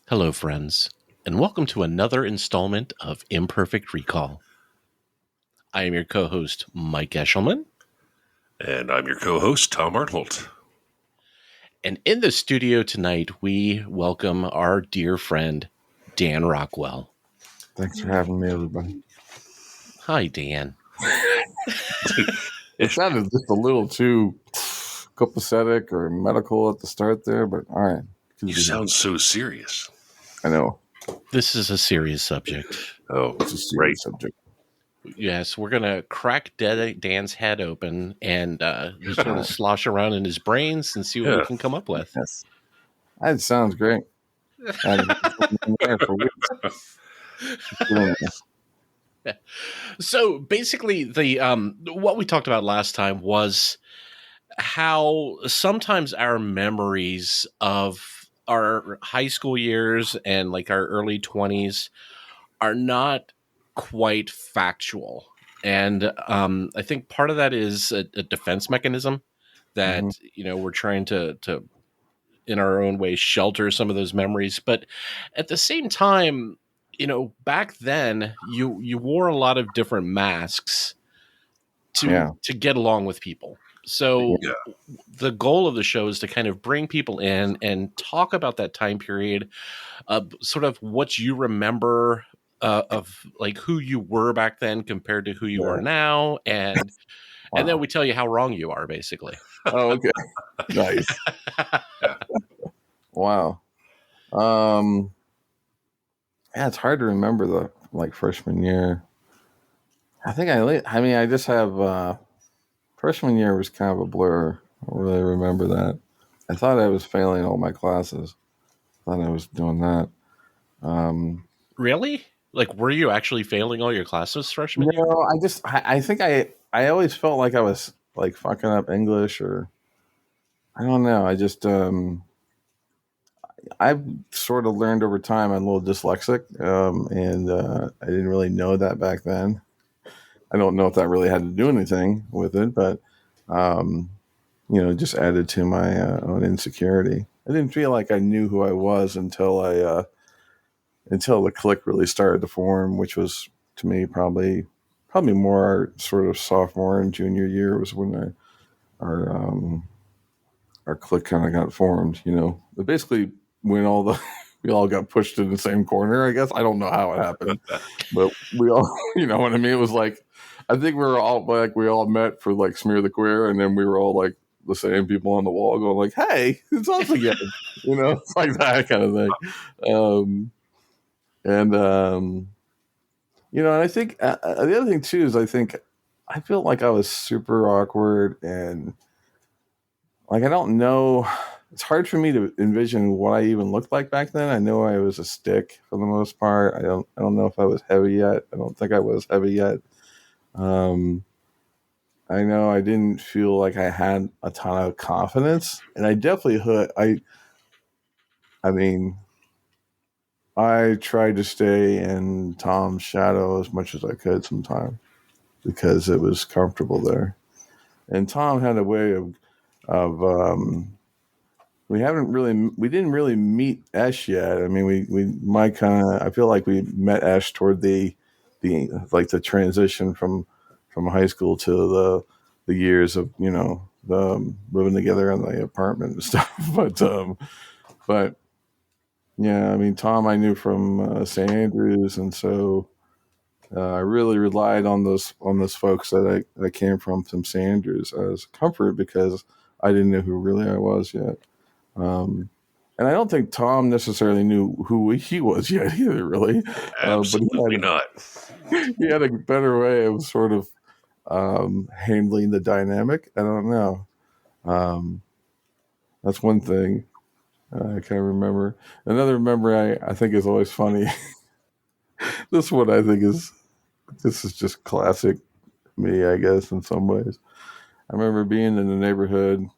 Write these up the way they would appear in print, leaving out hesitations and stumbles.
Hello, friends, and welcome to another installment of Imperfect Recall. I am your co host, Mike Eshelman, And I'm your co-host, Tom Arnholt. and in the studio tonight, we welcome our dear friend, Dan Rockwell. Thanks for having me, everybody. Hi, Dan. It sounded just a little too copacetic or medical at the start there, but all right. You sound so serious. I know. This is a serious subject. Oh, It's a serious right. subject. Yes, we're going to crack Dan's head open and just sort of slosh around in his brains and see what we can come up with. Yes. That sounds great. So basically, the what we talked about last time was how sometimes our memories of our high school years and like our early 20s are not quite factual. And I think part of that is a defense mechanism that, we're trying to in our own way shelter some of those memories. But at the same time, back then you wore a lot of different masks to get along with people. So the goal of the show is to kind of bring people in and talk about that time period, sort of what you remember of like who you were back then compared to who you are now, and then we tell you how wrong you are, basically. Oh, okay. Nice. Wow. Yeah, it's hard to remember the freshman year. I think I just have freshman year was kind of a blur. I don't really remember that. I thought I was failing all my classes. Thought I was doing that. Really? Like, were you actually failing all your classes freshman year? No, I think I always felt like I was like fucking up English, or I don't know. I've sort of learned over time I'm a little dyslexic, and I didn't really know that back then. I don't know if that really had to do anything with it, but just added to my own insecurity. I didn't feel like I knew who I was until the clique really started to form, which was to me probably more our sort of sophomore and junior year was when our clique kind of got formed. But basically when we all got pushed in the same corner. I guess I don't know how it happened, but we all, you know what I mean. It was like I think we all met for like Smear the Queer, and then we were all like the same people on the wall going like, "Hey, it's us again," it's like that kind of thing. And I think the other thing too is I feel like I was super awkward, and like I don't know. It's hard for me to envision what I even looked like back then. I know I was a stick for the most part. I don't know if I was heavy yet. I don't think I was heavy yet. I know I didn't feel like I had a ton of confidence, and I definitely I mean, I tried to stay in Tom's shadow as much as I could sometimes because it was comfortable there. And Tom had a way of we didn't really meet Esh yet. I mean, we might I feel like we met Esh toward the transition from high school to the years of, the living together in the apartment and stuff. But yeah, I mean, Tom I knew from St. Andrews, and so I really relied on those folks that I came from St. Andrews as comfort because I didn't know who really I was yet. And I don't think Tom necessarily knew who he was yet either, really. Absolutely not. He had a better way of sort of handling the dynamic. I don't know. That's one thing I can remember. Another memory I think is always funny. This one I think this is just classic me, I guess, in some ways. I remember being in the neighborhood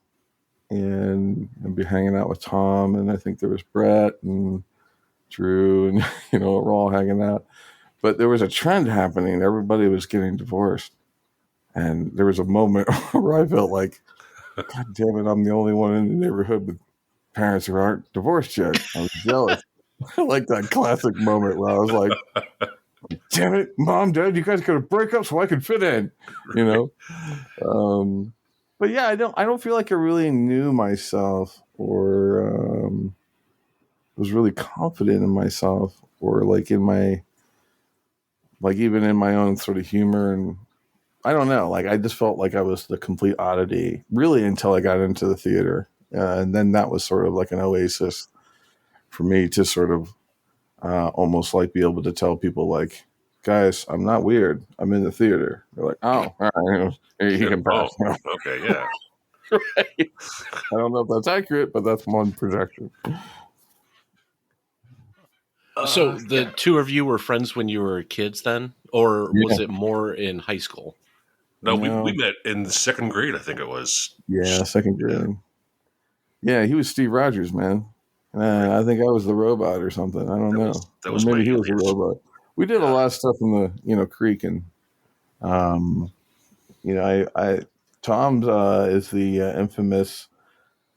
and be hanging out with Tom, and I think there was Brett and Drew, and we're all hanging out. But there was a trend happening. Everybody was getting divorced. And there was a moment where I felt like, God damn it, I'm the only one in the neighborhood with parents who aren't divorced yet. I was jealous. like that classic moment where I was like, damn it, Mom, Dad, you guys got to break up so I can fit in, you know? But yeah, I don't feel like I really knew myself or was really confident in myself or like in my, like even in my own sort of humor. And I don't know, like I just felt like I was the complete oddity really until I got into the theater. And then that was sort of like an oasis for me to sort of almost like be able to tell people like, guys, I'm not weird. I'm in the theater. They're like, oh, all right, he can pass. Okay, yeah. Right. I don't know if that's accurate, but that's one projection. So the two of you were friends when you were kids then? Or was it more in high school? No, we met in the second grade, I think it was. Yeah, second grade. Yeah, he was Steve Rogers, man. I think I was the robot or something. I don't know. That was maybe he my was the robot. We did a lot of stuff in the creek, and Tom's is the infamous.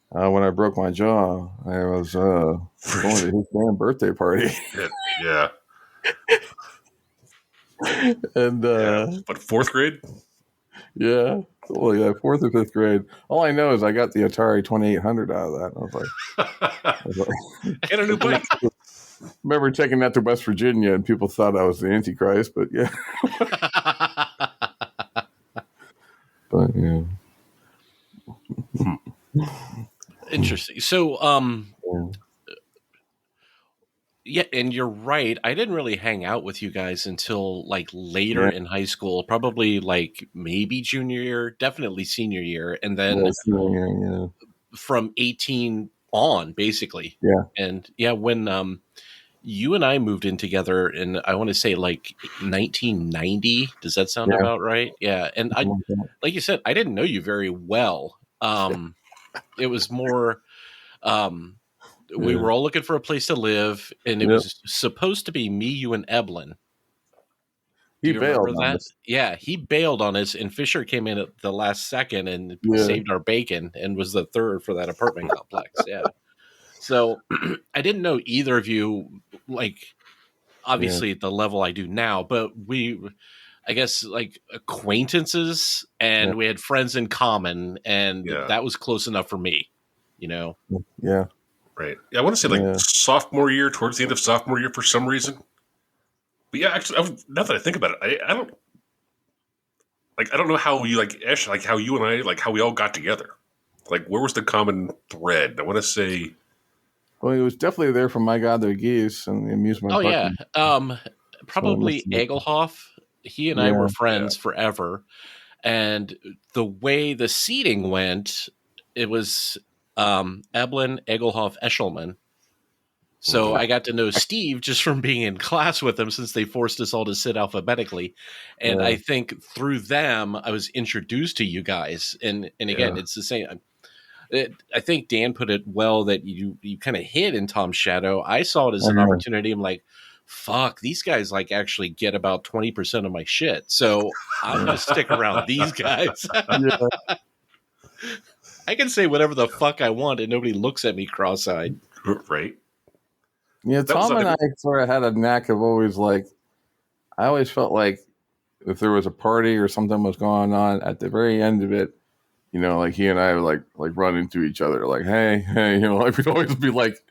When I broke my jaw, I was going to his damn birthday party. Yeah. And but fourth grade? Yeah. Well, yeah, fourth or fifth grade. All I know is I got the Atari 2800 out of that. I was like and a new bike. Remember taking that to West Virginia, and people thought I was the Antichrist, but yeah. But yeah. Interesting. So, yeah, and you're right. I didn't really hang out with you guys until like later in high school, probably like maybe junior year, definitely senior year, and then from 18 on, basically. Yeah. And yeah, when you and I moved in together in, I want to say like 1990. Does that sound about right? Yeah. And I, like you said, I didn't know you very well. It was more, we were all looking for a place to live, and it was supposed to be me, you, and Eblin. Do you remember that? Yeah, he bailed on us, and Fisher came in at the last second and saved our bacon and was the third for that apartment complex. Yeah. So I didn't know either of you, like, obviously at the level I do now, but I guess, like acquaintances, and we had friends in common, and that was close enough for me, you know? Yeah. Right. Yeah, I want to say like sophomore year, towards the end of sophomore year for some reason. But yeah, actually, now that I think about it, I don't know how you like Ash, like how you and I, like how we all got together. Like, where was the common thread? I want to say. Well, he was definitely there for My God, They're Geese and the amusement park. Yeah. Probably Egelhoff. He and I were friends forever. And the way the seating went, it was Eblin, Egelhoff, Eshelman. So I got to know Steve just from being in class with him, since they forced us all to sit alphabetically. And I think through them, I was introduced to you guys. And again, it's the same. I think Dan put it well that you kind of hid in Tom's shadow. I saw it as an opportunity. I'm like, fuck, these guys like actually get about 20% of my shit. So I'm going to stick around these guys. I can say whatever the fuck I want and nobody looks at me cross-eyed. Right. Yeah, Tom and I sort of had a knack of always like, I always felt like if there was a party or something was going on, at the very end of it, you know, like he and I would like run into each other, like, hey, you know, like we'd always be like,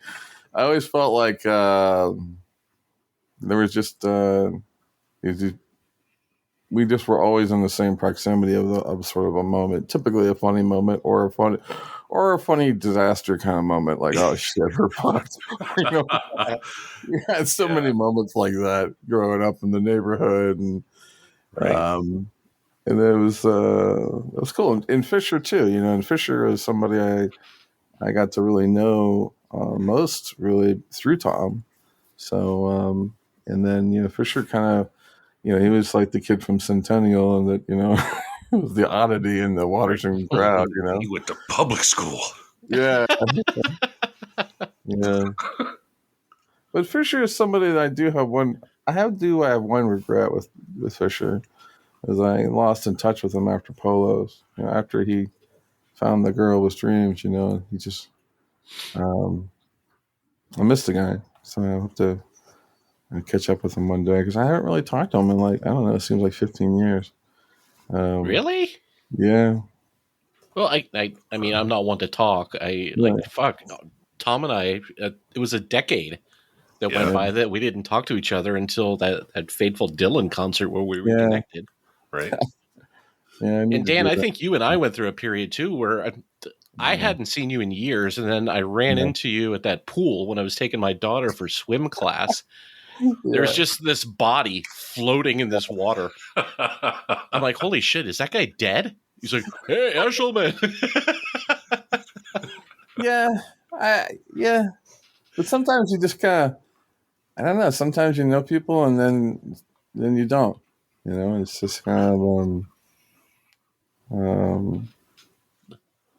I always felt like there was just, we just were always in the same proximity of sort of a moment, typically a funny moment or a funny disaster kind of moment, like, oh shit, we're fucked. You know, we had so many moments like that growing up in the neighborhood, and and it was cool. And Fisher too, you know, and Fisher is somebody I got to really know most really through Tom. So and then, you know, Fisher kind of, you know, he was like the kid from Centennial, and that, you know, it was the oddity in the Waterson crowd, you know. He went to public school. Yeah. Yeah. But Fisher is somebody that I do have one. I have one regret with Fisher, as I lost in touch with him after Polos. You know, after he found the girl of his dreams, you know, he just I missed the guy. So I hope to catch up with him one day because I haven't really talked to him in like, I don't know, it seems like 15 years. Really? Yeah. Well, I mean, I'm not one to talk. Fuck. Tom and I, it was a decade that went by that we didn't talk to each other until that fateful Dylan concert where we reconnected. Right. Yeah. And Dan, I think you and I went through a period too where I hadn't seen you in years, and then I ran into you at that pool when I was taking my daughter for swim class. There's just this body floating in this water. I'm like, holy shit, is that guy dead? He's like, hey, Eshelman. Yeah. But sometimes you just kind of, I don't know. Sometimes you know people and then you don't. You know, it's just kind of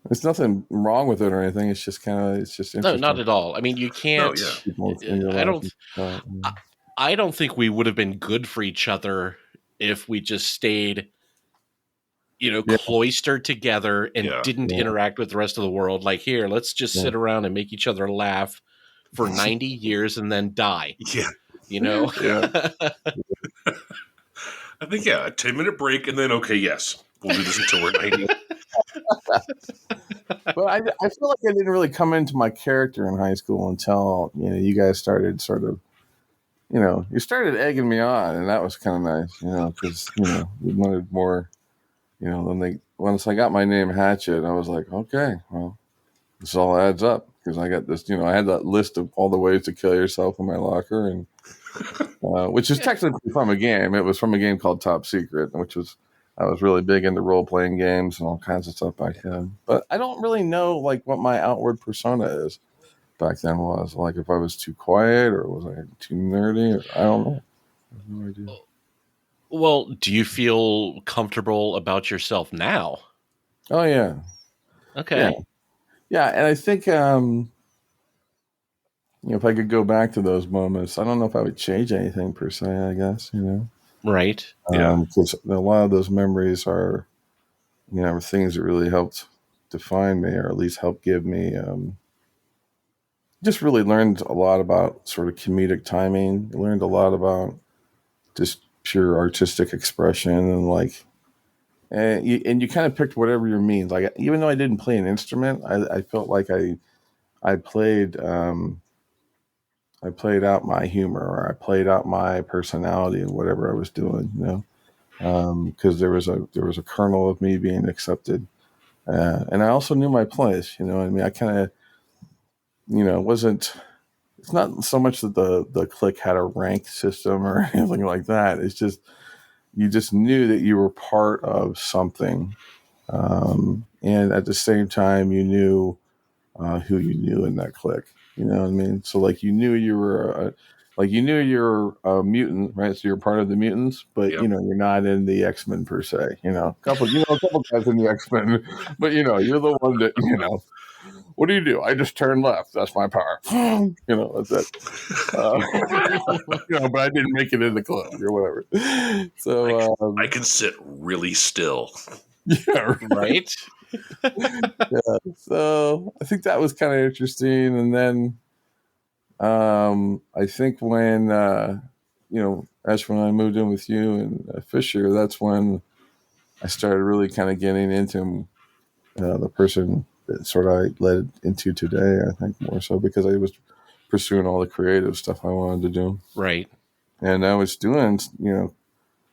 there's nothing wrong with it or anything. It's just interesting. No, not at all. I mean, you can't. I don't think we would have been good for each other if we just stayed, cloistered together and didn't interact with the rest of the world. Like, here, let's just sit around and make each other laugh for 90 years and then die. Yeah. Yeah. I think, a 10-minute break and then, okay, yes, we'll do this until we're 90. But I feel like I didn't really come into my character in high school until, you guys started sort of, you started egging me on, and that was kind of nice, because, we wanted more, once I got my name Hatchet, I was like, okay, well, this all adds up, because I got this, I had that list of all the ways to kill yourself in my locker, and which is technically from a game. It was from a game called Top Secret, I was really big into role-playing games and all kinds of stuff back then. But I don't really know, like, what my outward persona is back then was. Like, if I was too quiet or was I too nerdy? Or, I don't know. I have no idea. Well, do you feel comfortable about yourself now? Oh, yeah. Okay. Yeah, and I think, if I could go back to those moments, I don't know if I would change anything per se, I guess, Right. Because a lot of those memories are, things that really helped define me, or at least help give me, just really learned a lot about sort of comedic timing. Learned a lot about just pure artistic expression, and you kind of picked whatever your means. Like, even though I didn't play an instrument, I felt like I played out my humor, or I played out my personality in whatever I was doing, because there was a kernel of me being accepted, and I also knew my place. I mean, I kind of, wasn't. It's not so much that the clique had a rank system or anything like that. It's just you just knew that you were part of something, and at the same time, you knew who you knew in that clique. You know what I mean? So, like, you knew you were a mutant, right? So you're part of the mutants, but you're not in the X-Men per se. A couple guys in the X-Men, but you're the one that What do you do? I just turn left. That's my power. That's it. But I didn't make it in the club or whatever. So I can sit really still. Yeah. Right. Yeah. So I think that was kind of interesting. And then I think when Ash, when I moved in with you and Fisher, that's when I started really kind of getting into the person that sort of I led into today. I think more so because I was pursuing all the creative stuff I wanted to do. Right. And I was doing,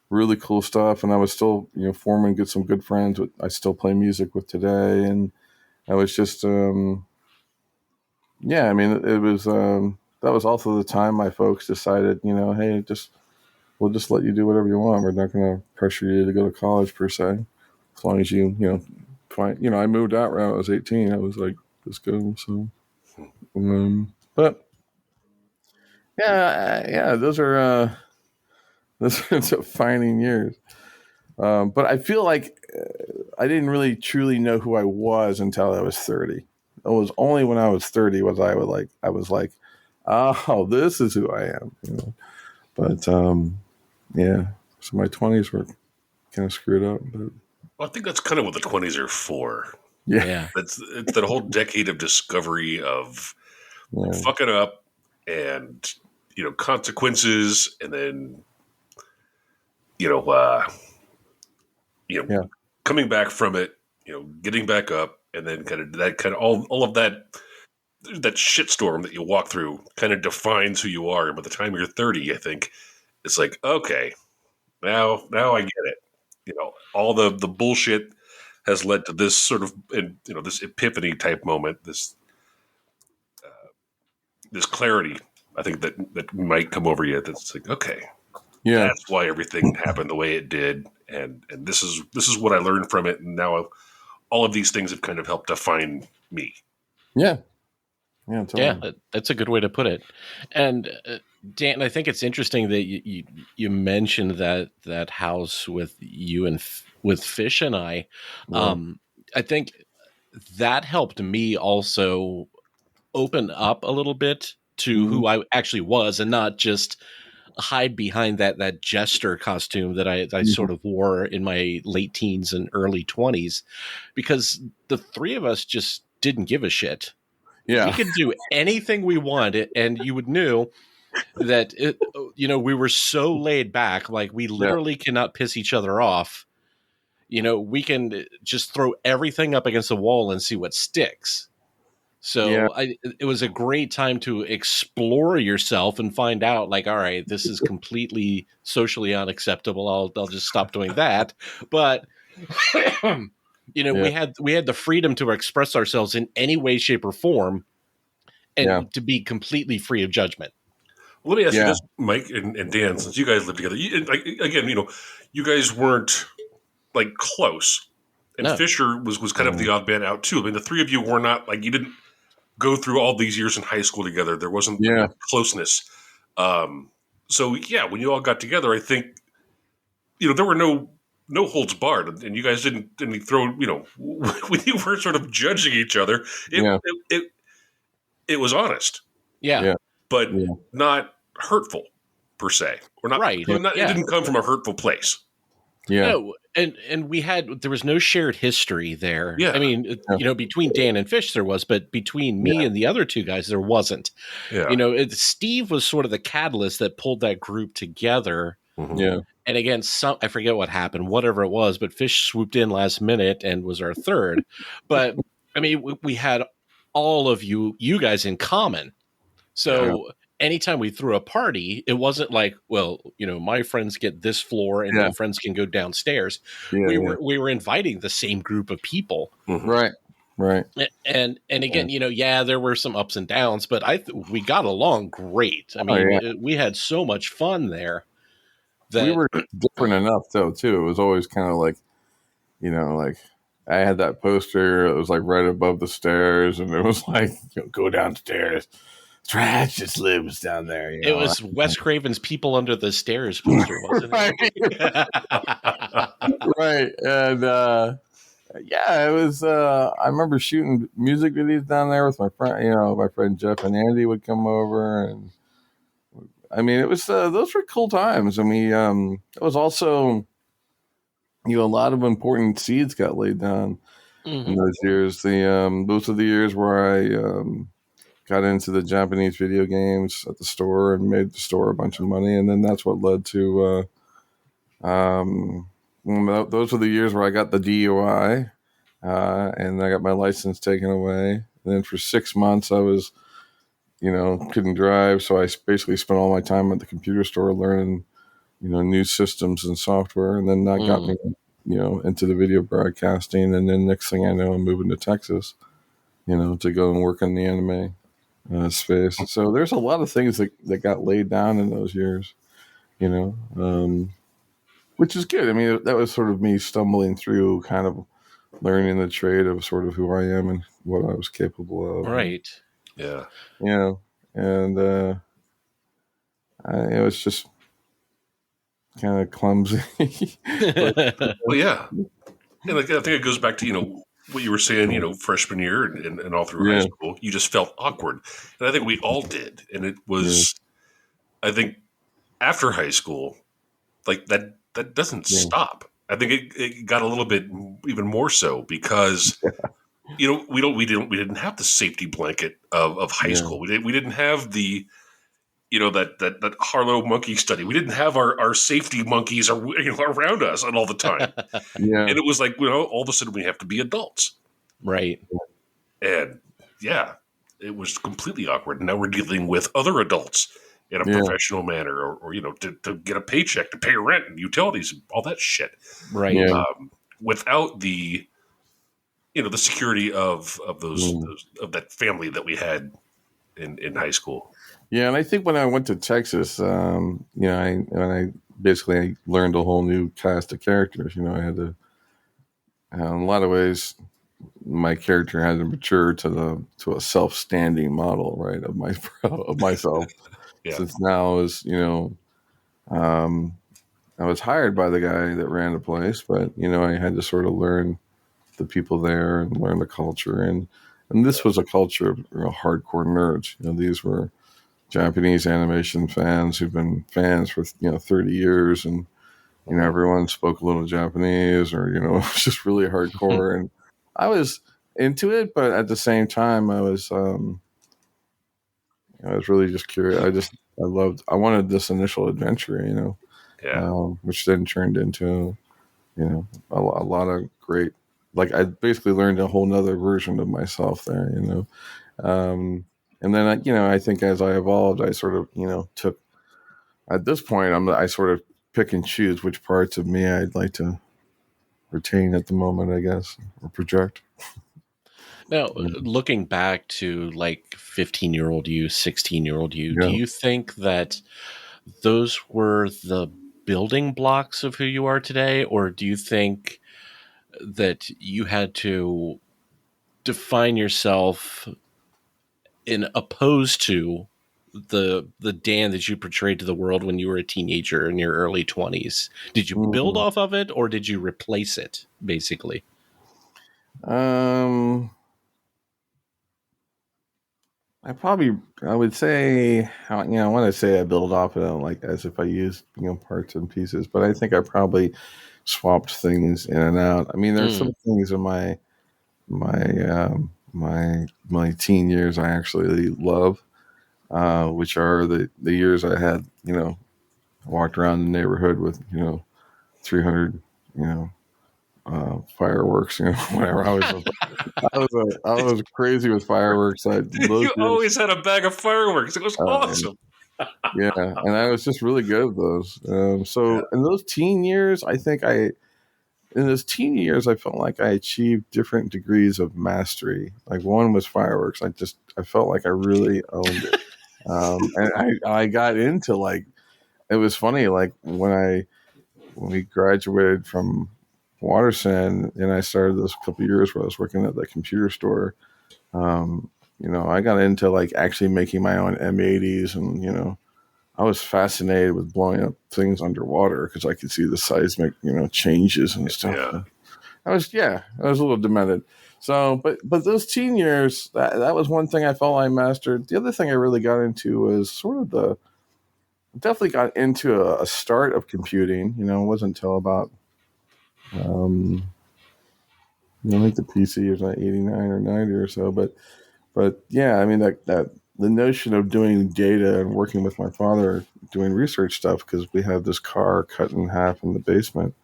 really cool stuff, and I was still, forming some good friends I still play music with today. And I was just, I mean, it was, that was also the time my folks decided, hey, we'll just let you do whatever you want. We're not going to pressure you to go to college per se, as long as you, find, I moved out when I was 18. I was like, let's go. So, but those are defining years. But I feel like I didn't really truly know who I was until I was 30. It was only when I was 30 I was like, oh, this is who I am. But so my 20s were kind of screwed up. But well, I think that's kind of what the 20s are for. Yeah. It's that whole decade of discovery of fucking up, and consequences, and then you know Yeah. coming back from it, getting back up, and then all of that shitstorm that you walk through kind of defines who you are. And by the time you're 30, I think it's like, okay, now I get it. All the bullshit has led to this sort of, this epiphany type moment, this clarity. I think that might come over you. That's like, okay, Yeah. that's why everything happened the way it did, and this is what I learned from it, and now all of these things have kind of helped define me. Yeah. Yeah. Totally. Yeah, that's a good way to put it. And Dan, I think it's interesting that you mentioned that house with you and with Fish and I. Yeah. I think that helped me also open up a little bit to who I actually was, and not just hide behind that jester costume that I sort of wore in my late teens and early 20s, because the three of us just didn't give a shit. Yeah. We could do anything we wanted, and you would know that we were so laid back, like we literally cannot piss each other off. We can just throw everything up against the wall and see what sticks. So it was a great time to explore yourself and find out, like, all right, this is completely socially unacceptable. I'll just stop doing that. But we had the freedom to express ourselves in any way, shape, or form, and to be completely free of judgment. Well, let me ask you this, Mike and Dan, since you guys live together. You guys weren't like close, and Fisher was kind of the odd man out too. I mean, the three of you were not like, you didn't go through all these years in high school together. There wasn't closeness. So when you all got together, I think there were no holds barred, and you guys didn't throw when you were sort of judging each other. It was honest, but not hurtful per se, or not. Right. It didn't come from a hurtful place. Yeah. No, and there was no shared history there. Yeah. I mean, between Dan and Fish there was, but between me and the other two guys there wasn't. Yeah. Steve was sort of the catalyst that pulled that group together. Mm-hmm. Yeah. And again, I forget what happened, whatever it was, but Fish swooped in last minute and was our third. But I mean, we had all of you guys in common. So anytime we threw a party, it wasn't like, well, my friends get this floor and my friends can go downstairs. We were inviting the same group of people. Mm-hmm. Right. And again, there were some ups and downs, but we got along great. I mean, we had so much fun there. We were different enough though, too. It was always kind of like, like I had that poster. It was like right above the stairs, and it was like, go downstairs. Trash just lives down there. It was Wes Craven's "People Under the Stairs" poster, wasn't it? Right. And it was. I remember shooting music videos down there with my friend. My friend Jeff and Andy would come over, and I mean, it was those were cool times. I mean, it was also, a lot of important seeds got laid down in those years. Those are the years where I got into the Japanese video games at the store and made the store a bunch of money. And then that's what led to, those were the years where I got the DUI, and I got my license taken away. And then for 6 months I was, couldn't drive. So I basically spent all my time at the computer store learning, new systems and software. And then that got me, into the video broadcasting. And then next thing I know, I'm moving to Texas, to go and work in the anime space. So there's a lot of things that got laid down in those years, which is good. I mean, that was sort of me stumbling through, kind of learning the trade of sort of who I am and what I was capable of. Right. Yeah. And it was just kind of clumsy. Well, yeah. And I think it goes back to, what you were saying, freshman year and all through high school, you just felt awkward. And I think we all did. And it was, I think, after high school, like that doesn't stop. I think it got a little bit even more so because, we didn't have the safety blanket of high school. We didn't have the that Harlow monkey study. We didn't have our safety monkeys around us all the time. Yeah. And it was like, all of a sudden we have to be adults. Right. And yeah, it was completely awkward. And now we're dealing with other adults in a professional manner or to get a paycheck, to pay rent and utilities and all that shit. Right. Yeah. Without the, the security of those of that family that we had in high school. Yeah, and I think when I went to Texas, I basically learned a whole new cast of characters. I had to, in a lot of ways, my character had to mature to a self-standing model, right, of myself. Yeah. Since now I was hired by the guy that ran the place, but I had to sort of learn the people there and learn the culture, and this was a culture of hardcore nerds. These were Japanese animation fans who've been fans for 30 years, and everyone spoke a little Japanese, or it was just really hardcore. And I was into it, but at the same time, I was really just curious. I wanted this initial adventure, Yeah. which then turned into a lot of great. Like, I basically learned a whole nother version of myself there, and then I think as I evolved, I sort of took. At this point, I sort of pick and choose which parts of me I'd like to retain at the moment, I guess, or project. Now, looking back to like 15-year-old you, 16-year-old you, do Yeah. you think that those were the building blocks of who you are today? Or do you think that you had to define yourself in opposed to the Dan that you portrayed to the world when you were a teenager in your early 20s? Did you build off of it, or did you replace it, basically? I would say, when I say I build off of it, like as if I used, parts and pieces, but I think I probably swapped things in and out. I mean, there's some things in my teen years I actually love, which are the years I had, walked around the neighborhood with, 300, fireworks, whatever. I was crazy with fireworks. You always had a bag of fireworks. It was awesome. Yeah, and I was just really good at those. In those teen years, I felt like I achieved different degrees of mastery. Like, one was fireworks. I felt like I really owned it. And I got into, like, it was funny, like when we graduated from Waterson and I started those couple of years where I was working at the computer store. I got into, like, actually making my own M80s, and I was fascinated with blowing up things underwater because I could see the seismic changes and stuff. Yeah. I was a little demented. So, but those teen years, that was one thing I felt I mastered. The other thing I really got into was sort of definitely got into a start of computing. It wasn't until about, I think the PC was like 89 or 90 or so. But yeah, I mean, that the notion of doing data and working with my father doing research stuff, because we had this car cut in half in the basement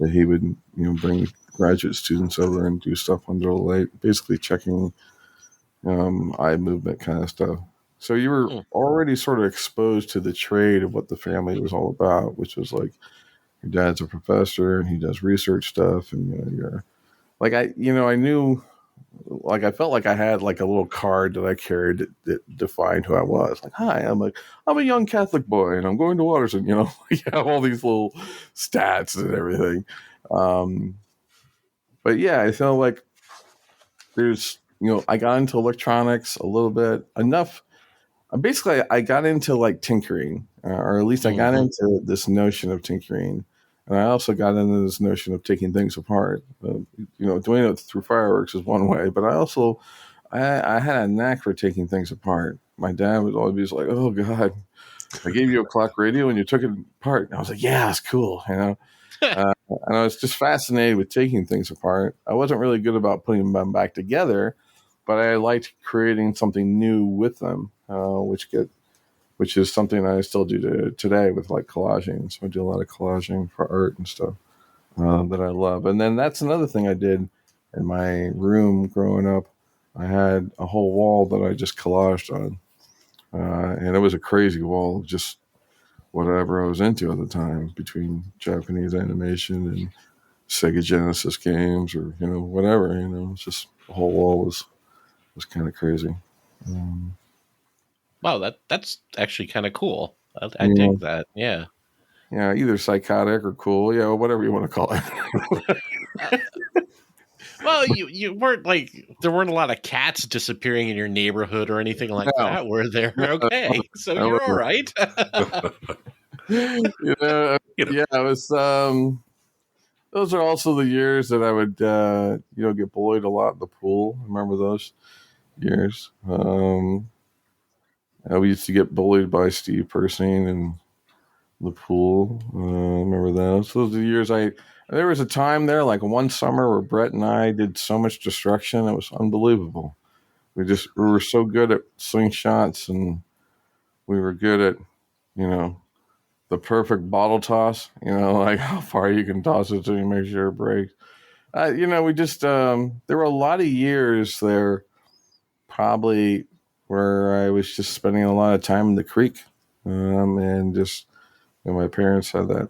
that he would bring graduate students over and do stuff under the light, basically checking eye movement kind of stuff. So you were already sort of exposed to the trade of what the family was all about, which was like, your dad's a professor and he does research stuff, and you're like, I knew, like, I felt like I had like a little card that I carried that defined who I was. Like, hi, I'm a young Catholic boy and I'm going to Waterson. You have all these little stats and everything. But yeah, I feel like there's, I got into electronics a little bit enough. Basically, I got into, like, tinkering, or at least I got into this notion of tinkering. And I also got into this notion of taking things apart. Doing it through fireworks is one way, but I had a knack for taking things apart. My dad would always be like, "Oh God, I gave you a clock radio and you took it apart." And I was like, "Yeah, it's cool," and I was just fascinated with taking things apart. I wasn't really good about putting them back together, but I liked creating something new with them, which which is something I still do today with like collaging. So I do a lot of collaging for art and stuff that I love. And then that's another thing I did in my room growing up. I had a whole wall that I just collaged on. And it was a crazy wall, just whatever I was into at the time, between Japanese animation and Sega Genesis games, or whatever. It's just the whole wall was kind of crazy. Wow, that's actually kind of cool. I dig that. Yeah. Yeah, either psychotic or cool. Yeah, whatever you want to call it. Well, you weren't like, there weren't a lot of cats disappearing in your neighborhood or anything like that, were there? Okay, so you're all right. Yeah, it was. Those are also the years that I would, get bullied a lot in the pool. Remember those years? We used to get bullied by Steve Persing in the pool. Remember those? Those are the years there was a time there, like one summer, where Brett and I did so much destruction. It was unbelievable. We were so good at swing shots, and we were good at, the perfect bottle toss, like how far you can toss it so you make sure it breaks. We just, there were a lot of years there, probably, where I was just spending a lot of time in the creek. And just, my parents had that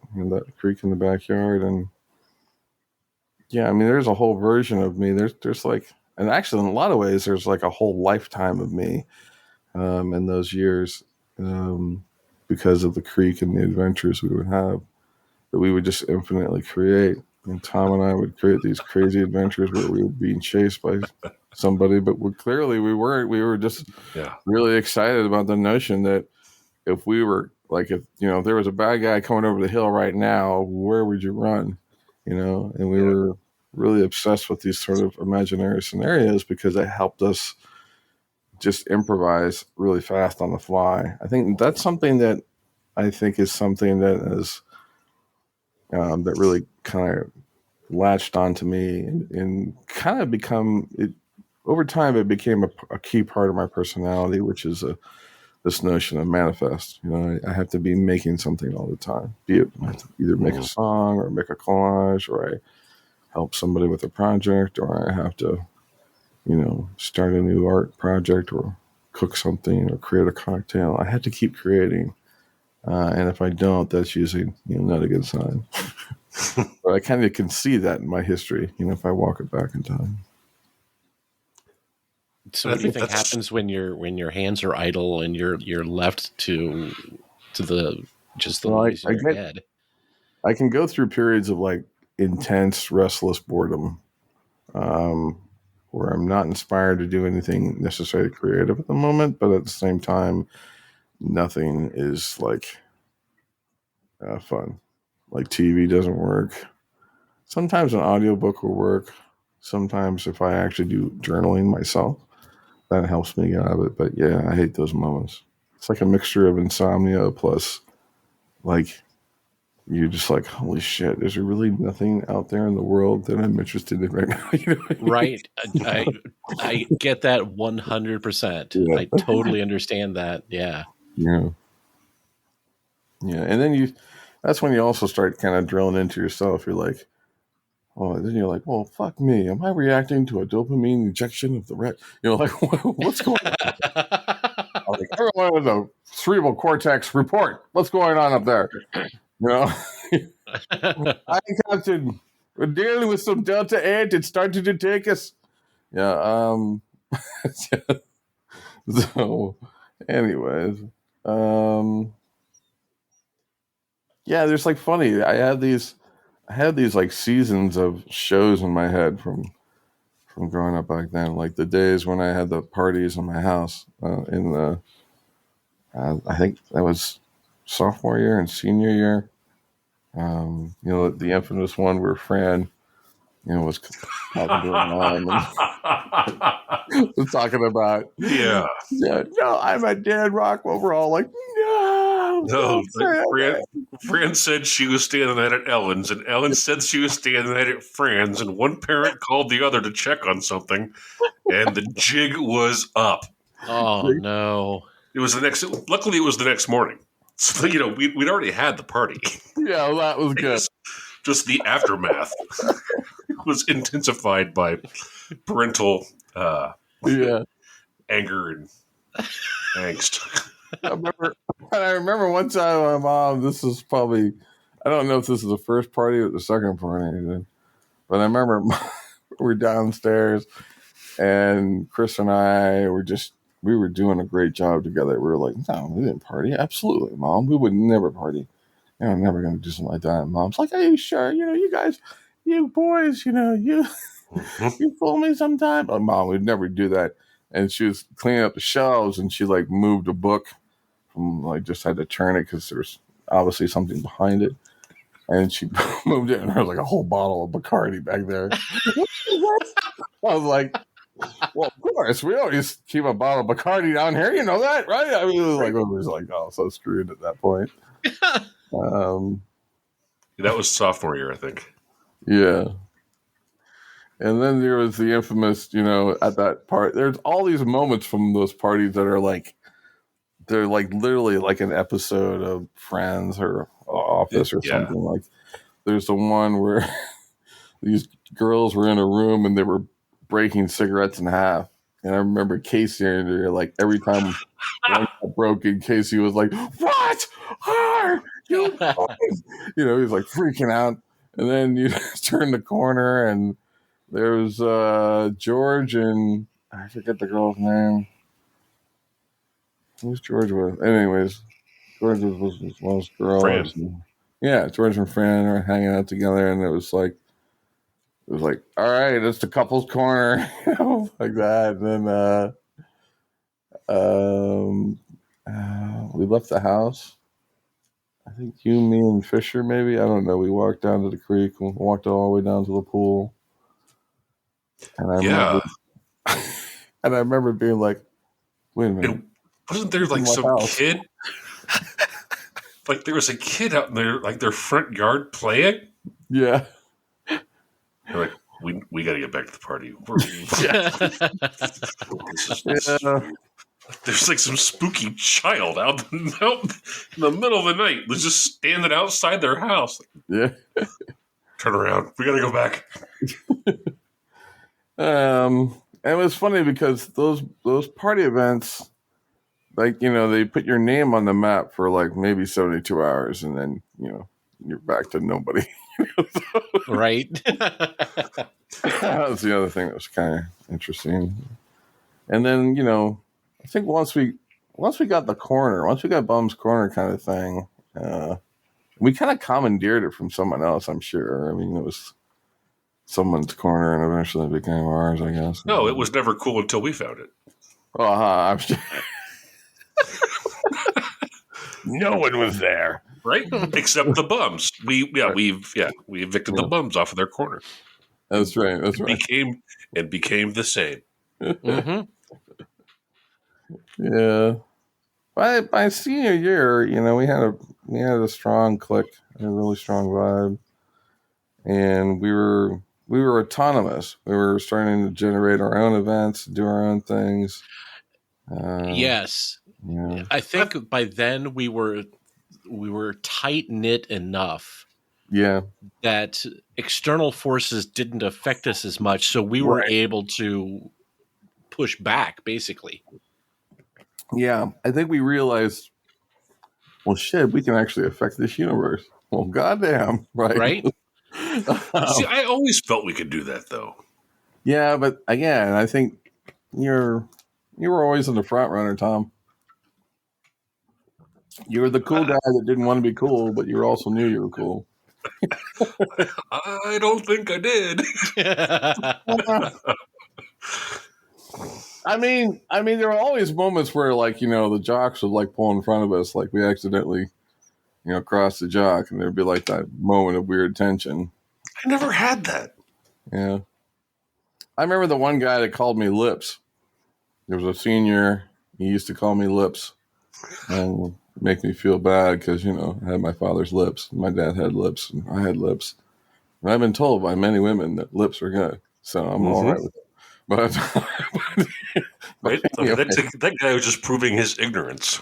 creek in the backyard. And yeah, I mean, there's a whole version of me. There's like, and actually in a lot of ways, there's like a whole lifetime of me, in those years, because of the creek and the adventures we would have, that we would just infinitely create. And Tom and I would create these crazy adventures where we were being chased by somebody, but we weren't. We were just really excited about the notion that if there was a bad guy coming over the hill right now, where would you run? And we were really obsessed with these sort of imaginary scenarios because it helped us just improvise really fast on the fly. I think that's something that is that really kind of latched onto me and kind of become it over time. It became a key part of my personality, which is this notion of manifest. I have to be making something all the time. Be it I have to either make a song or make a collage, or I help somebody with a project, or I have to, start a new art project, or cook something, or create a cocktail. I have to keep creating. And if I don't, that's usually not a good sign. But I kind of can see that in my history, if I walk it back in time. So what do you think happens when your hands are idle and you're left to the noise in your head? I can go through periods of like intense, restless boredom, where I'm not inspired to do anything necessarily creative at the moment, but at the same time, nothing is like fun. Like TV doesn't work. Sometimes an audiobook will work. Sometimes if I actually do journaling myself, that helps me get out of it. But yeah, I hate those moments. It's like a mixture of insomnia plus like you're just like, holy shit, is there really nothing out there in the world that I'm interested in right now? Right. I get that 100%. Yeah. I totally understand that. Yeah. Yeah. Yeah. And then that's when you also start kind of drilling into yourself. You're like, oh, then you're like, well, fuck me. Am I reacting to a dopamine injection of the red? Like, what's going on? I'm like, everyone in the cerebral cortex report. What's going on up there? I Captain, we're dealing with some Delta 8. It's starting to take us. Yeah. So, anyways, yeah, there's like funny. I had these like seasons of shows in my head from growing up back then, like the days when I had the parties in my house in the I think that was sophomore year and senior year. The infamous one where Fran, was talking to her mom and was talking about, no, I'm a dead Rockwell. We're all like, no. Fran said she was staying the night at Ellen's, and Ellen said she was staying the night at Fran's, and one parent called the other to check on something, and the jig was up. Oh, no. It was the next. Luckily, it was the next morning. So we'd already had the party. Yeah, well, that was good. Just the aftermath was intensified by parental anger and angst. I remember one time my mom. This is probably. I don't know if this is the first party or the second party, but I remember we're downstairs, and Chris and I we were doing a great job together. We were like, no, we didn't party. Absolutely, Mom. We would never party. I'm never going to do something like that. And Mom's like, are you sure? You guys, you boys, you fool me sometime. Oh, Mom, we'd never do that. And she was cleaning up the shelves, and she like moved a book from just had to turn it because there's obviously something behind it. And she moved it, and there was like a whole bottle of Bacardi back there. I was like, well, of course, we always keep a bottle of Bacardi down here. You know that, right? I mean, it was like, oh, so screwed at that point. That was sophomore year, I think. Yeah. And then there was the infamous, at that part, there's all these moments from those parties that are they're literally like an episode of Friends or Office or something. Like, there's the one where these girls were in a room and they were breaking cigarettes in half. And I remember Casey in there, like every time one got broken, Casey was like, "What are you doing?" He was like freaking out. And then you turn the corner and there's George and I forget the girl's name. Who's George with? Anyways, George was one of those girls. Yeah, George and Fran are hanging out together, and it was like, all right, it's the couple's corner, like that. And then we left the house. I think you, me, and Fisher, maybe. I don't know. We walked down to the creek, walked all the way down to the pool. And I remember being like, wait a minute. Wasn't there some kid? Like there was a kid out in their front yard playing? Yeah. They're like, we got to get back to the party. There's like some spooky child out in the middle of the night. They're just standing outside their house. Yeah. Turn around. We got to go back. And it was funny because those party events, they put your name on the map for like maybe 72 hours, and then you're back to nobody. Right. That was the other thing that was kind of interesting. And then I think once we got Bum's Corner kind of thing, we kind of commandeered it from someone else. I'm sure. I mean, it was someone's corner, and eventually it became ours, I guess. No, it was never cool until we found it. I'm sure. No one was there, right? Except the bums. We evicted the bums off of their corner. That's right. It became the same. Mm-hmm. Yeah. By senior year, we had a strong clique, a really strong vibe, and we were autonomous. We were starting to generate our own events, do our own things. Yes. Yeah. I think by then we were tight knit enough. Yeah. That external forces didn't affect us as much, so we were able to push back, basically. Yeah, I think we realized, well, shit, we can actually affect this universe. Well, goddamn, right? See, I always felt we could do that, though. Yeah, but again, I think you were always in the front runner, Tom. You were the cool guy that didn't want to be cool, but you also knew you were cool. I don't think I did. I mean, there were always moments where, the jocks would pull in front of us, like we accidentally, crossed the jock, and there'd be that moment of weird tension. I never had that. Yeah, I remember the one guy that called me Lips. There was a senior. He used to call me Lips, and make me feel bad because I had my father's lips, my dad had lips, and I had lips. And I've been told by many women that lips are good, so I'm all right with it. But, Right? anyway, That guy was just proving his ignorance,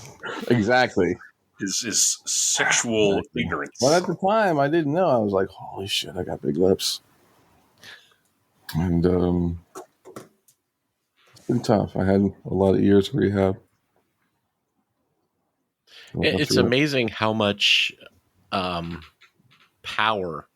exactly. his sexual ignorance. But at the time, I didn't know. I was like, holy shit, I got big lips. And it's been tough. I had a lot of years of rehab. It's amazing how much power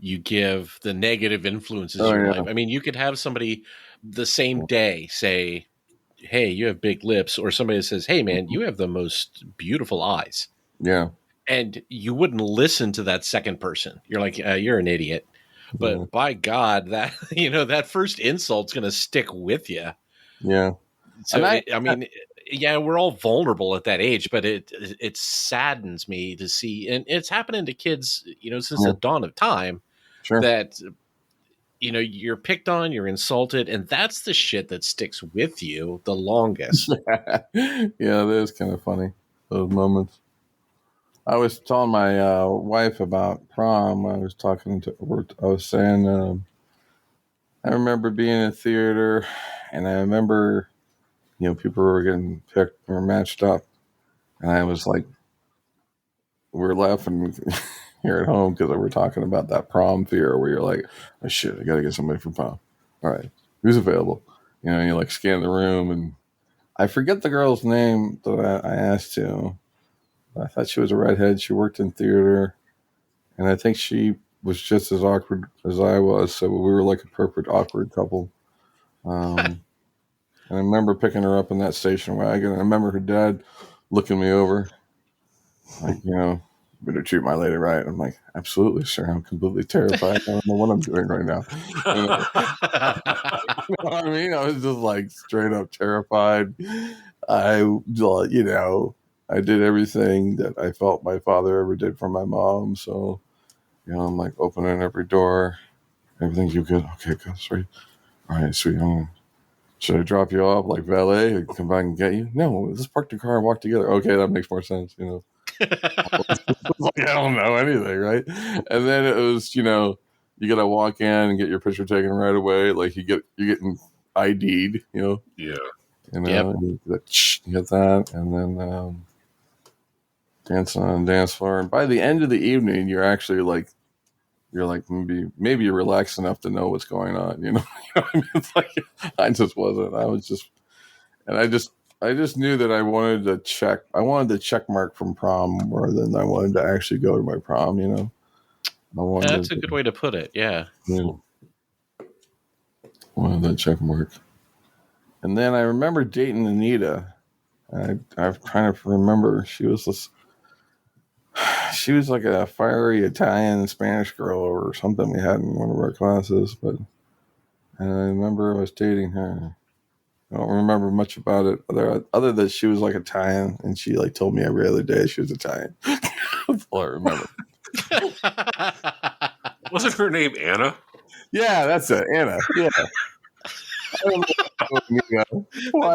you give the negative influences in your life. I mean, you could have somebody the same day say, hey, you have big lips, or somebody says, hey, man, you have the most beautiful eyes. Yeah. And you wouldn't listen to that second person. You're like, you're an idiot. But by God, that that first insult's going to stick with you. Yeah. So I mean, yeah, we're all vulnerable at that age, but it saddens me to see, and it's happening to kids, since the dawn of time. Sure. That you're picked on, you're insulted, and that's the shit that sticks with you the longest. Yeah, that is kind of funny, those moments. I was telling my wife about prom. I was saying, I remember being in a theater, and I remember, people were getting picked or matched up, and I was like, we're laughing here at home because we were talking about that prom fear where you're like, oh shit, I got to get somebody for prom. All right, who's available? You like scan the room, and I forget the girl's name that I asked to. I thought she was a redhead. She worked in theater, and I think she was just as awkward as I was. So we were like a perfect awkward couple. And I remember picking her up in that station wagon. I remember her dad looking me over, like, better treat my lady right. I'm like, absolutely, sir. I'm completely terrified. I don't know what I'm doing right now. You know what I mean? I was just like straight up terrified. I did everything that I felt my father ever did for my mom. So, I'm like opening every door. Everything's you good? Okay, good, sweet. All right, sweet. Should I drop you off like valet and come back and get you? No, let's park the car and walk together. Okay, that makes more sense, Like, I don't know anything, right? And then it was, you gotta walk in and get your picture taken right away. Like you're getting ID'd, Yeah. Yep. You get that, and then dancing on the dance floor. And by the end of the evening, you're actually like, maybe you're relaxed enough to know what's going on. You know what I mean? It's like I just wasn't. I was just, and I just knew that I wanted to check. I wanted the check mark from prom more than I wanted to actually go to my prom. That's a good way to put it. Yeah. Wanted that check mark. And then I remember dating Anita. I'm trying to remember. She was like a fiery Italian Spanish girl or something we had in one of our classes. And I remember I was dating her. I don't remember much about it other than she was like Italian, and she like told me every other day she was Italian. That's all I remember. Wasn't her name Anna? Yeah, that's it, Anna. Yeah. That's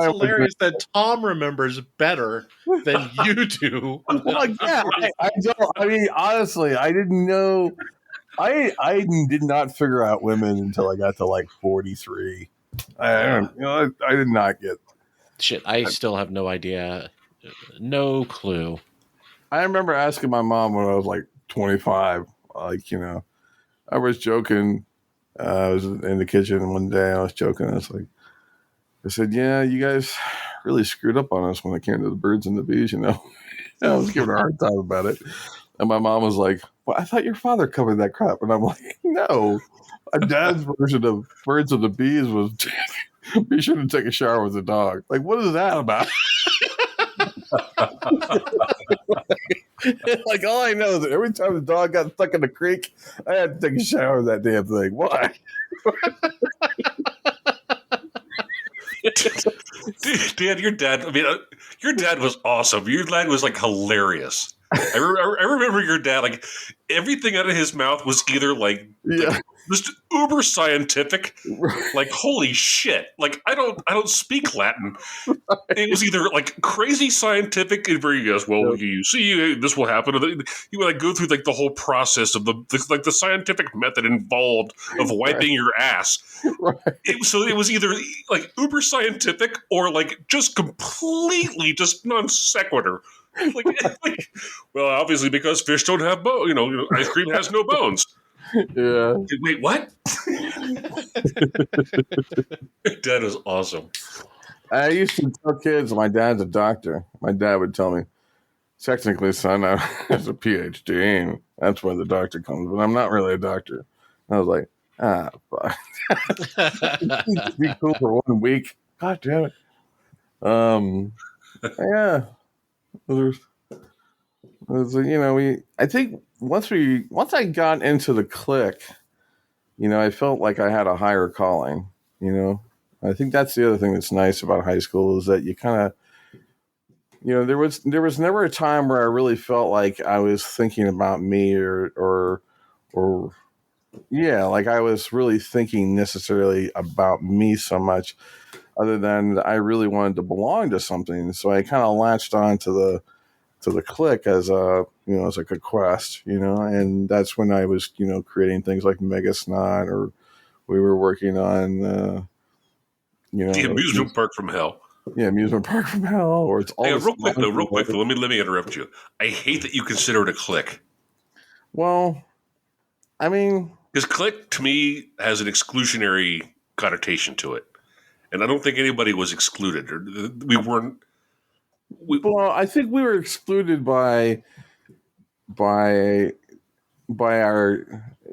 hilarious that Tom remembers better than you do. Well, yeah, I don't. I mean, honestly, I didn't know. I did not figure out women until I got to like 43. I did not get shit. I still have no idea, no clue. I remember asking my mom when I was like 25. Like, I was joking. I was in the kitchen one day. I was joking. I said, "Yeah, you guys really screwed up on us when it came to the birds and the bees." And I was giving her a hard time about it. And my mom was like, "Well, I thought your father covered that crap." And I'm like, "No, my dad's version of birds and the bees was be sure to take a shower with the dog." Like, what is that about? Like, all I know is that every time the dog got stuck in the creek, I had to take a shower with that damn thing. Why? Dad, your dad was awesome. Your dad was like hilarious. I remember your dad, like, everything out of his mouth was either like just uber scientific, like, holy shit, like I don't speak Latin. It was either like crazy scientific and very well, you see, this will happen. He would like go through like the whole process of the scientific method involved of wiping your ass. So it was either like uber scientific or like just completely just non sequitur. Like, well, obviously because fish don't have bones. Ice cream has no bones. Yeah. Wait, what? That is awesome. I used to tell kids my dad's a doctor. My dad would tell me, technically, son, I have a PhD, and that's where the doctor comes, but I'm not really a doctor. And I was like, fuck. Be cool for 1 week. God damn it. Yeah. I think once I got into the clique, I felt like I had a higher calling, I think that's the other thing that's nice about high school is that you kind of, there was never a time where I really felt like I was thinking about me or like I was really thinking necessarily about me so much, other than I really wanted to belong to something. So I kind of latched on to the clique as as like a quest, and that's when I was, creating things like Mega Snot, or we were working on, the amusement park from hell. Yeah, amusement park from hell, or it's all. Hey, real quick though. Let me interrupt you. I hate that you consider it a clique. Well, I mean, because clique to me has an exclusionary connotation to it, and I don't think anybody was excluded, or we weren't. Well, I think we were excluded by our.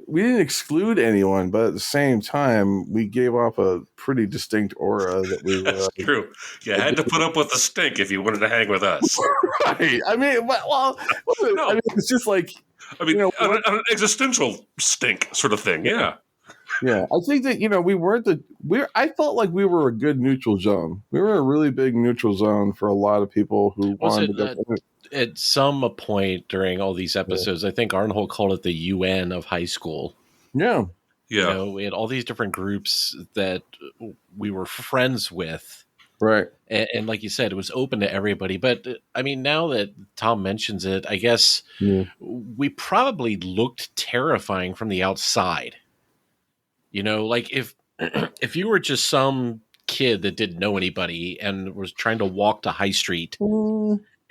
We didn't exclude anyone, but at the same time, we gave off a pretty distinct aura that we were. That's true. You had to put up with the stink if you wanted to hang with us. Right. I mean, no. I mean, it's just like. An existential stink sort of thing. Yeah. Yeah. I think that, I felt like we were a good neutral zone. We were a really big neutral zone for a lot of people who wanted to go. At some point during all these episodes, I think Arnold called it the UN of high school. Yeah. Yeah. We had all these different groups that we were friends with. Right. And like you said, it was open to everybody. But I mean, now that Tom mentions it, I guess we probably looked terrifying from the outside. Like if you were just some kid that didn't know anybody and was trying to walk to High Street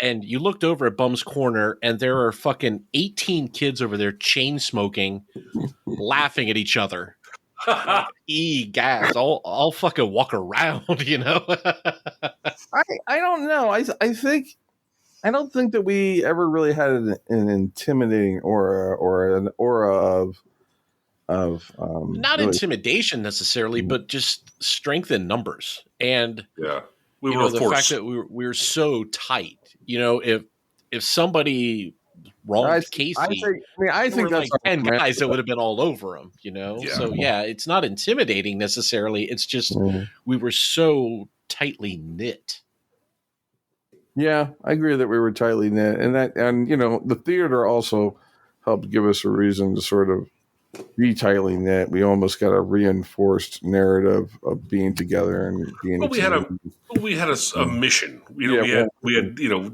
and you looked over at Bum's Corner and there are fucking 18 kids over there chain smoking, laughing at each other. Like, gas! I'll fucking walk around, I don't know. I don't think that we ever really had an intimidating aura or an aura of not really intimidation necessarily, but just strength in numbers. And we were the fact that we were so tight. If somebody wronged Casey, I think that's like 10 guys that would have been all over him, So it's not intimidating necessarily. It's just we were so tightly knit. Yeah, I agree that we were tightly knit, and the theater also helped give us a reason to sort of be tightly knit. We almost got a reinforced narrative of being together and being. Well, we had a mission. We had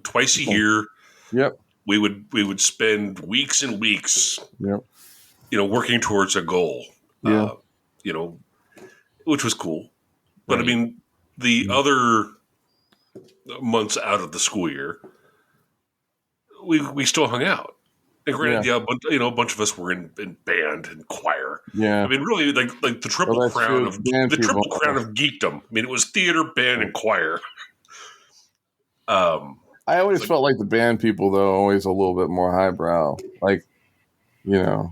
twice a year. Yep. We would spend weeks and weeks. Yep. Working towards a goal. Yeah. Which was cool, but I mean, the other months out of the school year, we still hung out. And granted, a bunch of us were in band and choir. Yeah, I mean, really, like the triple crown of geekdom. I mean, it was theater, band, and choir. I always felt like the band people, though, always a little bit more highbrow. Like, they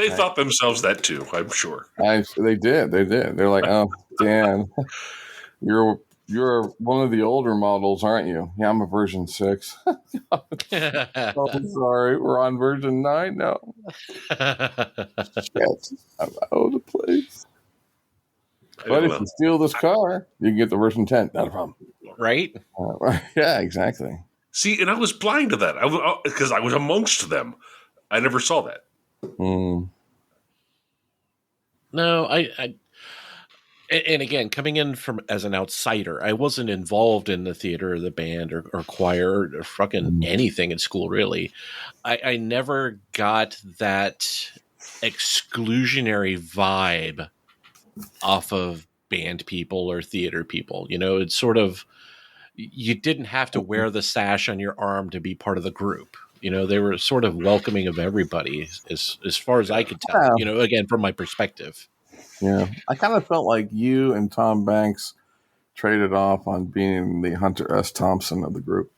thought themselves that too. I'm sure. They did. They're like, oh, Dan, You're one of the older models, aren't you? Yeah, I'm a version 6. Oh, sorry. We're on version 9 now. Shit. I'm out of the place. But if you steal this car, you can get the version 10. Not a problem. Right? Yeah, exactly. See, and I was blind to that because I was amongst them. I never saw that. Mm. No, and again, coming in from as an outsider, I wasn't involved in the theater or the band or choir or fucking anything in school, really. I never got that exclusionary vibe off of band people or theater people. You know, it's sort of, you didn't have to wear the sash on your arm to be part of the group. You know, they were sort of welcoming of everybody as far as I could tell, Yeah. you know, again, from my perspective. Yeah. I kind of felt like you and Tom Banks traded off on being the Hunter S. Thompson of the group.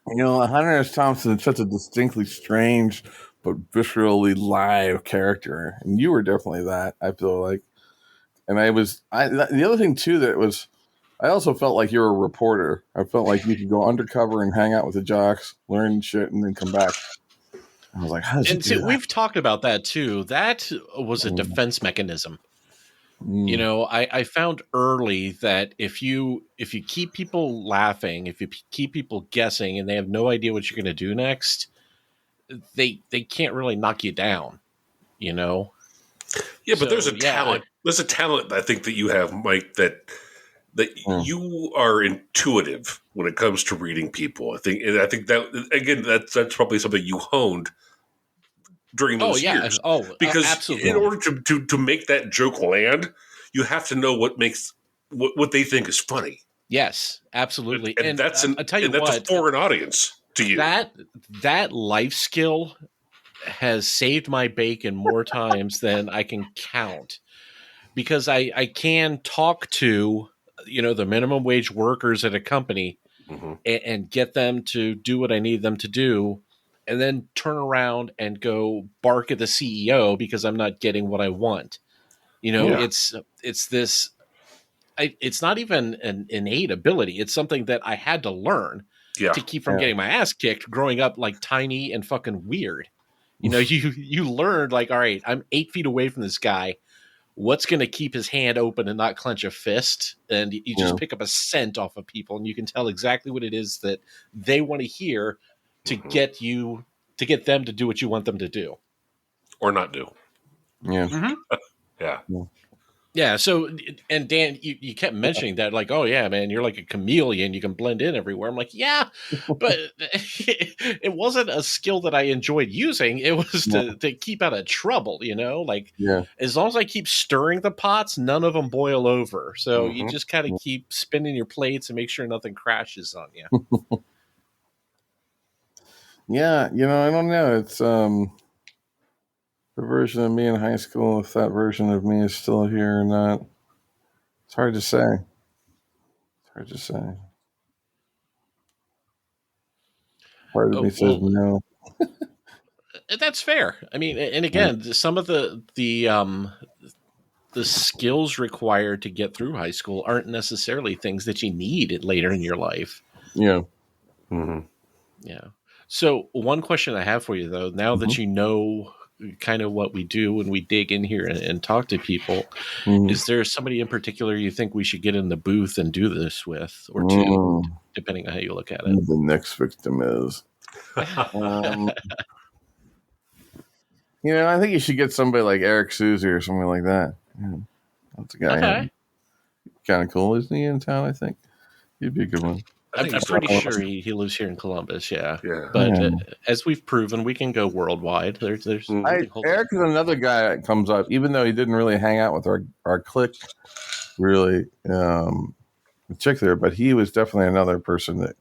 You know, Hunter S. Thompson is such a distinctly strange but viscerally live character, and you were definitely that. I feel like, and the other thing too that was, I also felt like you were a reporter. I felt like you could go undercover and hang out with the jocks, learn shit, and then come back. I was like, how does he do that? We've talked about that too. That was a defense mechanism. You know, I found early that if you keep people laughing, if you keep people guessing, and they have no idea what you're going to do next, they can't really knock you down. You know. Yeah, but there's a talent. There's a talent I think that you have, Mike. That you are intuitive when it comes to reading people. I think that again, that's probably something you honed during those years. Because absolutely. In order to make that joke land, you have to know what makes what they think is funny. Yes, absolutely. And that's a foreign audience to you. That life skill has saved my bacon more times than I can count, because I can talk to, you know, the minimum wage workers at a company and get them to do what I need them to do, and then turn around and go bark at the CEO because I'm not getting what I want. You know, it's this. It's not even an innate ability. It's something that I had to learn to keep from getting my ass kicked growing up, like tiny and fucking weird. You know, you learned, like, all right, I'm 8 feet away from this guy. What's going to keep his hand open and not clench a fist? And you just pick up a scent off of people, and you can tell exactly what it is that they want to hear to get them to do what you want them to do, or not do. Yeah. Yeah. Yeah. So, and Dan, you kept mentioning that, like, oh yeah, man, you're like a chameleon. You can blend in everywhere. I'm like, yeah, but it wasn't a skill that I enjoyed using. It was to keep out of trouble, you know, like, as long as I keep stirring the pots, none of them boil over. So you just kind of keep spinning your plates and make sure nothing crashes on you. Yeah. You know, I don't know. It's, the version of me in high school, if that version of me is still here or not, it's hard to say. Part of me says no. That's fair. I mean, and again, some of the skills required to get through high school aren't necessarily things that you need later in your life. Yeah. Yeah. So one question I have for you, though, now that you know kind of what we do when we dig in here and talk to people, is there somebody in particular you think we should get in the booth and do this with, or two, depending on how you look at it? The next victim is. You know, I think you should get somebody like Eric Susie or something like that. Yeah, that's a guy. Okay. Kind of cool, isn't he, in town? I think he'd be a good one. I'm pretty sure he lives here in Columbus, yeah. Yeah. But as we've proven, we can go worldwide. There's Eric is another guy that comes up, even though he didn't really hang out with our clique, really, in particular. But he was definitely another person that,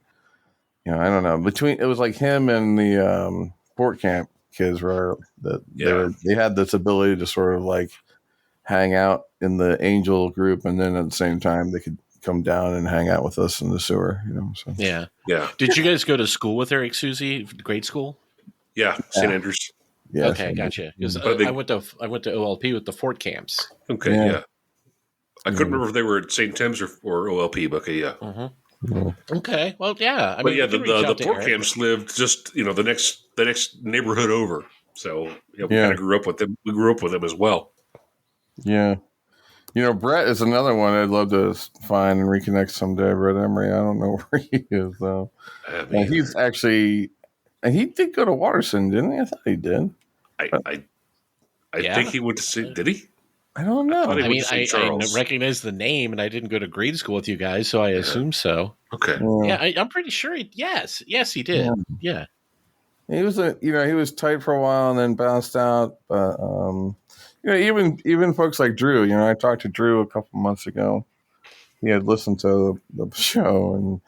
you know, I don't know. It was like him and the Fort Camp kids they had this ability to sort of like hang out in the Angel group, and then at the same time they could come down and hang out with us in the sewer, you know. So yeah. Did you guys go to school with Eric Susie, grade school? Yeah, St. Andrews. Yeah, okay, gotcha. Because I went to OLP with the Fort Camps. Okay, yeah. I couldn't remember if they were at St. Tim's or OLP, but okay, yeah. Okay, well, yeah. I mean, the Fort Camps lived just, you know, the next neighborhood over. So we kind of grew up with them. We grew up with them as well. Yeah. Brett is another one I'd love to find and reconnect someday. Brett Emery, I don't know where he is though. And he's actually, and he did go to Waterson, didn't he? I thought he did. I think he went to St. Did he? I don't know. I recognize the name, and I didn't go to grade school with you guys, so I assume so. Okay. Yeah, I'm pretty sure. Yes, he did. Yeah. He was he was tight for a while and then bounced out. But even folks like Drew. I talked to Drew a couple months ago. He had listened to the show and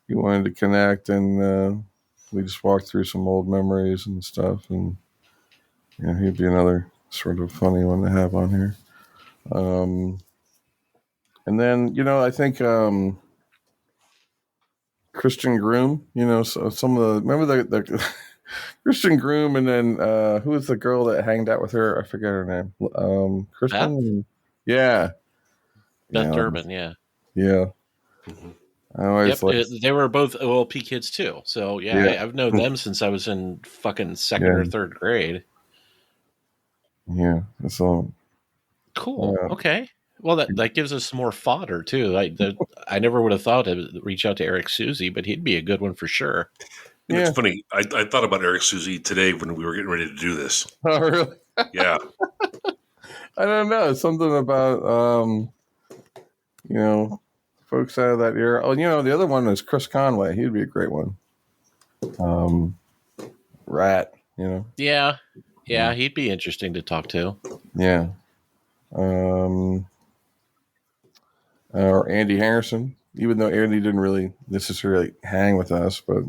he wanted to connect, and we just walked through some old memories and stuff. And he'd be another sort of funny one to have on here. And then I think Christian Groom. So some of the remember the Christian Groom, and then who was the girl that hanged out with her? I forget her name. Kristen. Beth? Yeah. Beth Durbin. Yeah. Yeah. Mm-hmm. I always they were both OLP kids too. So I've known them since I was in fucking second or third grade. Yeah. So cool. Okay. Well, that gives us some more fodder too. I never would have thought to reach out to Eric Susie, but he'd be a good one for sure. It's funny. I thought about Eric Susie today when we were getting ready to do this. Oh, really? Yeah. I don't know. Something about folks out of that era. Oh, the other one is Chris Conway. He'd be a great one. Rat. Yeah, he'd be interesting to talk to. Yeah. Or Andy Harrison, even though Andy didn't really necessarily hang with us, but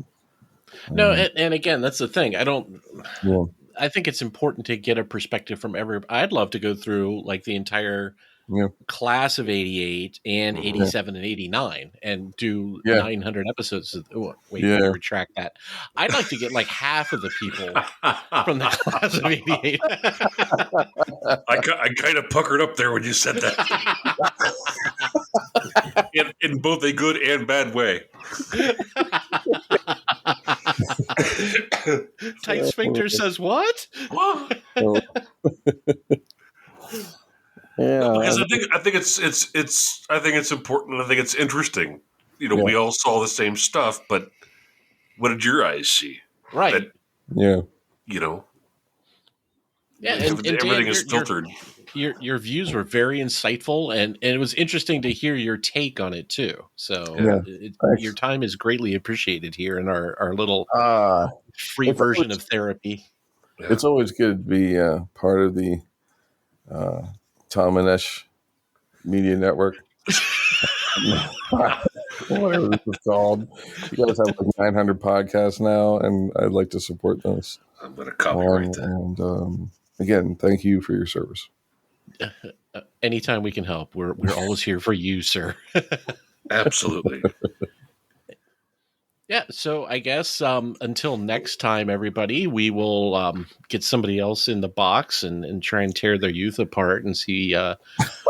no. And again, that's the thing. I think it's important to get a perspective from everybody. I'd love to go through like the entire class of 88 and 87 and 89 and do 900 episodes. Retract that. I'd like to get like half of the people from the class of 88. I kind of puckered up there when you said that. in both a good and bad way. Tight sphincter says what? Yeah, because I think it's important. I think it's interesting. We all saw the same stuff, but what did your eyes see? Right. And Dan, everything is filtered. Your views were very insightful, and it was interesting to hear your take on it too. So your time is greatly appreciated here in our little free version of therapy. Yeah. It's always good to be part of the Tom and Esh Media Network. Whatever this is called. You guys have like 900 podcasts now, and I'd like to support those. I'm going to copyright that. And again, thank you for your service. Anytime we can help, we're always here for you, sir. Absolutely. Yeah, so I guess until next time, everybody, we will get somebody else in the box and try and tear their youth apart and see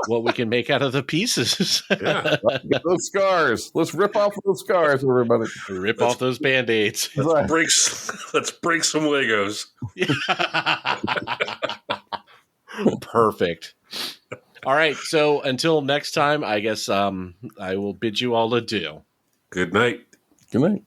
what we can make out of the pieces. Yeah. Those scars. Let's rip off those scars, everybody. Rip off those Band-Aids. Let's break some Legos. Perfect. All right, so until next time, I guess I will bid you all adieu. Good night. Good night.